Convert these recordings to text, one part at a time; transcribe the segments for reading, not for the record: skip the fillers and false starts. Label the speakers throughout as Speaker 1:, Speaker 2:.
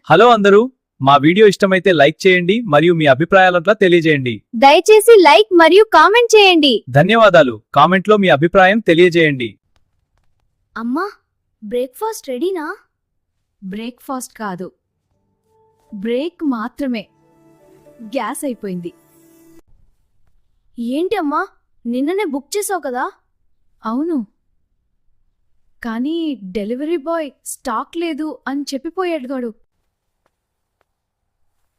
Speaker 1: Hello అందరూ, మా video ఇష్టమైతే లైక్ చేయండి మరియు మీ అభిప్రాయాలంతా తెలియజేయండి.
Speaker 2: దయచేసి లైక్ మరియు కామెంట్ చేయండి.
Speaker 1: ధన్యవాదాలు. కామెంట్లో మీ అభిప్రాయం తెలియజేయండి.
Speaker 2: అమ్మా, బ్రేక్ఫాస్ట్ రెడీనా?
Speaker 3: బ్రేక్ఫాస్ట్ కాదు, బ్రేక్ మాత్రమే. గ్యాస్ అయిపోయింది.
Speaker 2: ఏంటి అమ్మా, నిన్ననే బుక్ చేసావు కదా?
Speaker 3: అవును, కానీ డెలివరీ బాయ్ స్టాక్ లేదు అని చెప్పిపోయాడు గాడు.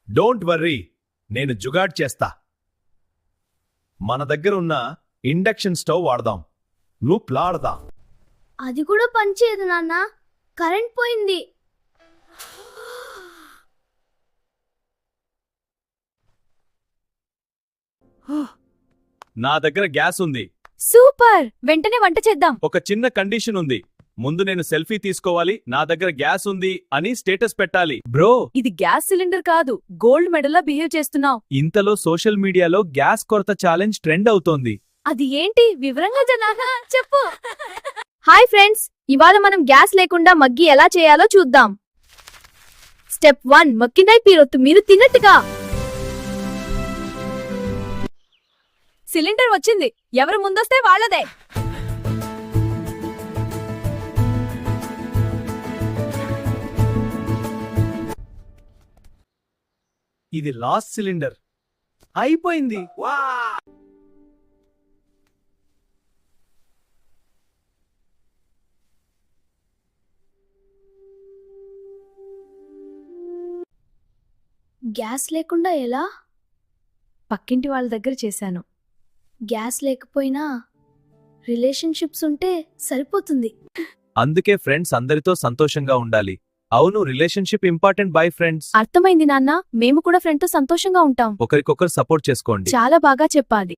Speaker 4: డోంట్ వర్రీ, నేను జుగాడ్ చేస్తా. మన దగ్గర ఉన్న ఇండక్షన్ స్టవ్ వాడదాం. నువ్వు ప్లాడదా.
Speaker 2: అది కూడా పనిచేయదు నాన్న, కరెంట్ పోయింది.
Speaker 4: నా దగ్గర గ్యాస్ ఉంది.
Speaker 3: సూపర్, వెంటనే వంట చేద్దాం.
Speaker 4: ఒక చిన్న కండిషన్ ఉంది. ముందు నేను సెల్ఫీ తీసుకోవాలి, నా దగ్గర గ్యాస్ ఉంది అని స్టేటస్ పెట్టాలి.
Speaker 1: బ్రో,
Speaker 3: ఇది గ్యాస్ సిలిండర్ కాదు, గోల్డ్ మెడల్లా బిహేవ్ చేస్తున్నావు.
Speaker 1: ఇంతలో సోషల్ మీడియాలో గ్యాస్ కొరత ఛాలెంజ్ ట్రెండ్ అవుతోంది.
Speaker 3: అది ఏంటి, వివరంగా జనాగా చెప్పు.
Speaker 2: హాయ్ ఫ్రెండ్స్, ఇవాళ మనం గ్యాస్ లేకుండా మగ్గి ఎలా చేయాలో చూద్దాం. స్టెప్ 1, మక్కినాయి పీరొత్తు మీరు తిన్నట్టుగా.
Speaker 3: సిలిండర్ వచ్చింది, ఎవరు ముందొస్తే వాళ్ళదే.
Speaker 1: ఇది లాస్ట్ సిలిండర్ అయిపోయింది.
Speaker 2: గ్యాస్ లేకుండా ఎలా?
Speaker 3: పక్కింటి వాళ్ళ దగ్గర చేశాను.
Speaker 2: గ్యాస్ లేకపోయినా రిలేషన్షిప్స్ ఉంటే సరిపోతుంది.
Speaker 1: అందుకే ఫ్రెండ్స్ అందరితో సంతోషంగా ఉండాలి. అవును, రిలేషన్షిప్ ఇంపార్టెంట్. Bye friends.
Speaker 3: అర్థమైంది నాన్న, మేము కూడా ఫ్రెండ్తో సంతోషంగా ఉంటాం.
Speaker 1: ఒకరికొకరు సపోర్ట్ చేసుకోండి.
Speaker 3: చాలా బాగా చెప్పాలి.